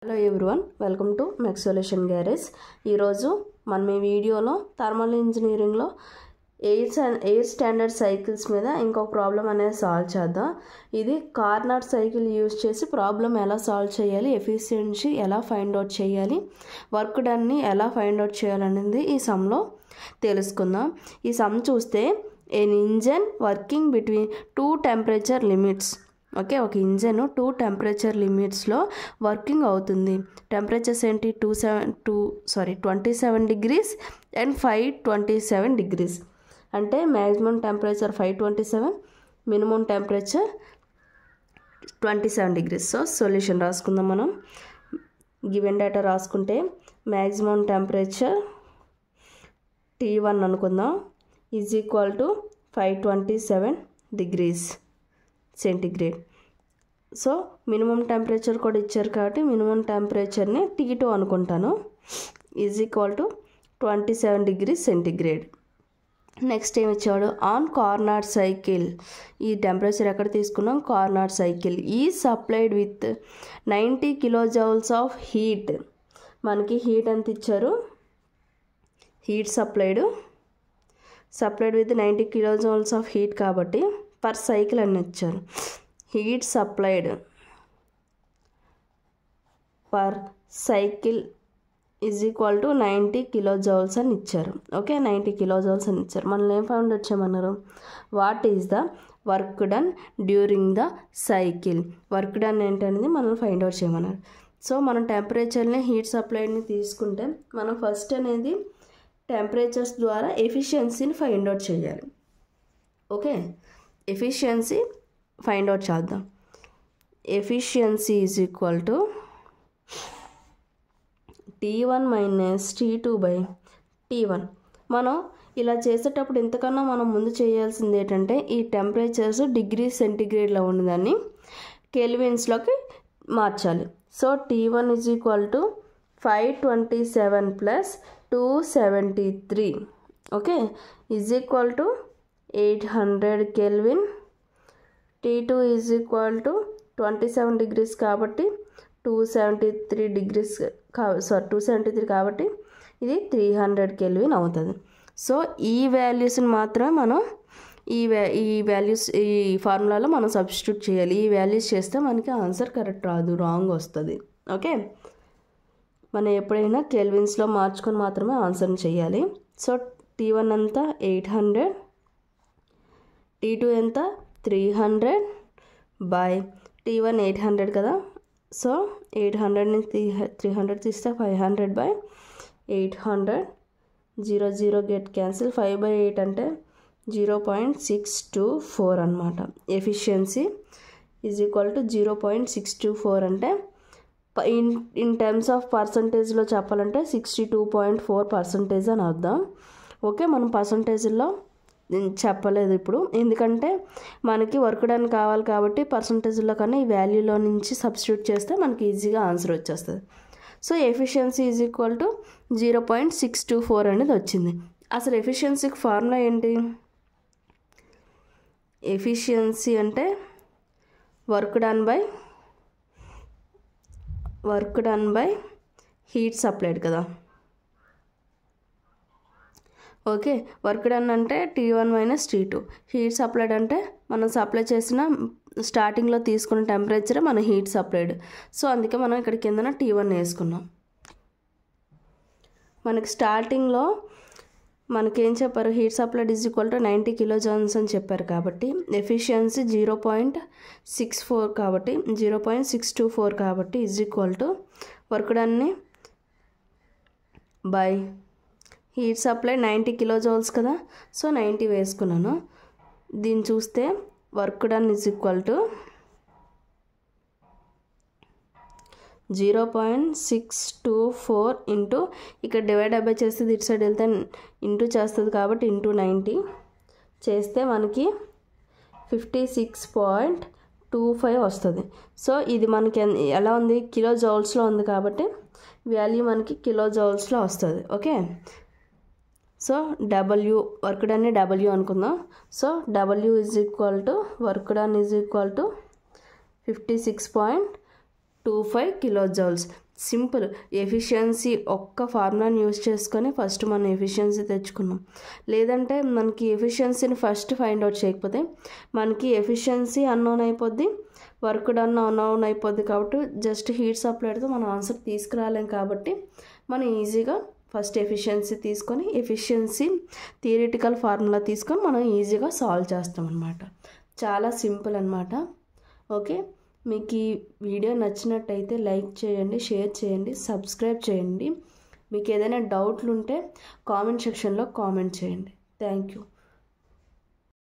Hello everyone, welcome to mech solution garage. ఈరోజు మనం ఈ వీడియోలో థర్మల్ ఇంజనీరింగ్లో ఎయిర్ స్టాండర్డ్ సైకిల్స్ మీద ఇంకొక ప్రాబ్లం అనేది సాల్వ్ చేద్దాం. ఇది కార్నర్ సైకిల్ యూజ్ చేసి ప్రాబ్లం ఎలా సాల్వ్ చేయాలి, ఎఫిషియన్సీ ఎలా ఫైండ్ అవుట్ చేయాలి, వర్క్ డన్ని ఎలా ఫైండ్ అవుట్ చేయాలనేది ఈ సమ్లో తెలుసుకుందాం. ఈ సమ్ చూస్తే an engine working between 2 temperature limits. Okay, ఒక ఇంజన్ 2 టెంపరేచర్ లిమిట్స్లో వర్కింగ్ అవుతుంది. టెంపరేచర్స్ ఏంటి? 27 డిగ్రీస్ అండ్ 527 డిగ్రీస్. అంటే maximum temperature 527, minimum temperature 27 degrees. So solution రాసుకుందాం. మనం గివెన్ డేటా రాసుకుంటే మ్యాక్సిమం టెంపరేచర్ T1 అనుకుందాం is equal to 527 degrees centigrade. So minimum temperature కూడా ఇచ్చారు కాబట్టి మినిమం టెంపరేచర్ని T2 అనుకుంటాను is equal to 27 degrees centigrade. Next ఏమి ఇచ్చాడు? On corner cycle. ఈ టెంపరేచర్ ఎక్కడ తీసుకున్నాం? కార్నర్ సైకిల్ ఈ supplied with 90 kilojoules of heat. మనకి హీట్ ఎంత ఇచ్చారు? Heat supplied with 90 kilojoules of heat కాబట్టి పర్ సైకిల్ అని ఇచ్చారు. Heat supplied per cycle is equal to 90 kilojoules అని ఇచ్చారు. ఓకే, 90 కిలోజౌల్స్ అని ఇచ్చారు. మనల్ని ఏం ఫైండ్ అవుట్ చేయమన్నారు? What is the work done during the cycle. Work done ఏంటనేది మనల్ని ఫైండ్ అవుట్ చేయమన్నారు. సో మనం టెంపరేచర్ని, హీట్ సప్లైడ్ని తీసుకుంటే మనం ఫస్ట్ అనేది టెంపరేచర్స్ ద్వారా ఎఫిషియన్సీని ఫైండ్ అవుట్ చేయాలి. ఓకే, ఎఫిషియన్సీ ఫైండ్ అవుట్ చేద్దాం. Efficiency is equal to T1 minus T2 by T1. మనం ఇలా చేసేటప్పుడు ఇంతకన్నా మనం ముందు చేయాల్సింది ఏంటంటే ఈ టెంపరేచర్స్ డిగ్రీ సెంటిగ్రేడ్లో ఉన్నదాన్ని కెల్విన్స్లోకి మార్చాలి. So T1 is equal to 527 plus 273. Okay, is equal to 800 kelvin. T2 is equal to 27 degrees కాబట్టి 273 డిగ్రీస్ 273 కాబట్టి ఇది 300 కెల్విన్ అవుతుంది. సో ఈ వాల్యూస్ని మాత్రమే మనం ఈ వాల్యూస్ ఈ ఫార్ములాలో మనం సబ్స్టిట్యూట్ చేయాలి. ఈ వాల్యూస్ చేస్తే మనకి ఆన్సర్ కరెక్ట్ రాదు, రాంగ్ వస్తుంది. ఓకే, మనం ఎప్పుడైనా కెల్విన్స్లో మార్చుకొని మాత్రమే ఆన్సర్ని చేయాలి. సో T1 ఎంత? 800. T2 ఎంత? 300 బై T1 800 కదా. సో 800 నుంచి 300 తీస్తే 500 బై 800. 0 get cancel. 5/8 అంటే 0.624 అనమాట. ఎఫిషియన్సీ ఈజ్ ఈక్వల్ టు 0.624 అంటే ఇన్ టర్మ్స్ ఆఫ్ పర్సంటేజ్లో చెప్పాలంటే 62.4% అని అర్థం. ఓకే, మనం పర్సంటేజ్లో చెప్పలేదు ఇప్పుడు, ఎందుకంటే మనకి వర్క్ డన్ కావాలి కాబట్టి పర్సంటేజ్లో కన్నా ఈ వాల్యూలో నుంచి సబ్స్టిట్యూట్ చేస్తే మనకి ఈజీగా ఆన్సర్ వచ్చేస్తుంది. So efficiency is equal to 0.624 అనేది వచ్చింది. అసలు ఎఫిషియన్సీకి ఫార్ములా ఏంటి? ఎఫిషియన్సీ అంటే work done by heat supplied కదా. ఓకే, వర్క్ డన్ అంటే T1 minus T2. Heat supplied అంటే మనం సప్లై చేసిన స్టార్టింగ్లో తీసుకున్న టెంపరేచర్ మన హీట్ సప్లైడ్. సో అందుకే మనం ఇక్కడ కిందన T1 వేసుకున్నాం. మనకి స్టార్టింగ్లో మనకేం చెప్పారు? Heat supplied is equal to 90 kilojoules అని చెప్పారు కాబట్టి ఎఫిషియన్సీ 0.64 కాబట్టి 0.624 కాబట్టి ఈజ్ ఈక్వల్ టు వర్క్ డన్ని బై హీట్ సప్లై 90 కిలోజౌల్స్ కదా. సో 90 వేసుకున్నాను. దీన్ని చూస్తే work done is equal to 0.624 into ఇక్కడ డివైడ్ అబై చేస్తే ఇటు సైడ్ వెళ్తే ఇంటూ చేస్తుంది కాబట్టి ఇంటూ 90 చేస్తే మనకి 56.25 వస్తుంది. సో ఇది మనకి ఎలా ఉంది? కిలోజౌల్స్లో ఉంది కాబట్టి వాల్యూ మనకి కిలోజౌల్స్లో వస్తుంది. Okay, so work done W అనుకుందాం. So W is equal to work done is equal to 56.25 kilojoules. Simple efficiency ఒక్క ఫార్ములాని యూజ్ చేసుకొని ఫస్ట్ మనం ఎఫిషియన్సీ తెచ్చుకున్నాం. లేదంటే మనకి ఎఫిషియన్సీని ఫస్ట్ ఫైండ్ అవుట్ చేయకపోతే మనకి ఎఫిషియన్సీ అన్నోన్ అయిపోద్ది, వర్క్ డన్ అన్నోన్ అయిపోద్ది. కాబట్టి జస్ట్ హీట్ సప్లైతో మనం ఆన్సర్ తీసుకురాలేం. కాబట్టి మనం ఈజీగా ఫస్ట్ ఎఫిషియన్సీ తీసుకొని ఎఫిషియన్సీ థియరిటికల్ ఫార్ములా తీసుకొని మనం ఈజీగా సాల్వ్ చేస్తాం అన్నమాట. చాలా సింపుల్ అన్నమాట. ఓకే, మీకు ఈ వీడియో నచ్చినట్టయితే లైక్ చేయండి, షేర్ చేయండి, సబ్స్క్రైబ్ చేయండి. మీకు ఏదైనా డౌట్లు ఉంటే కామెంట్ సెక్షన్లో కామెంట్ చేయండి. Thank you.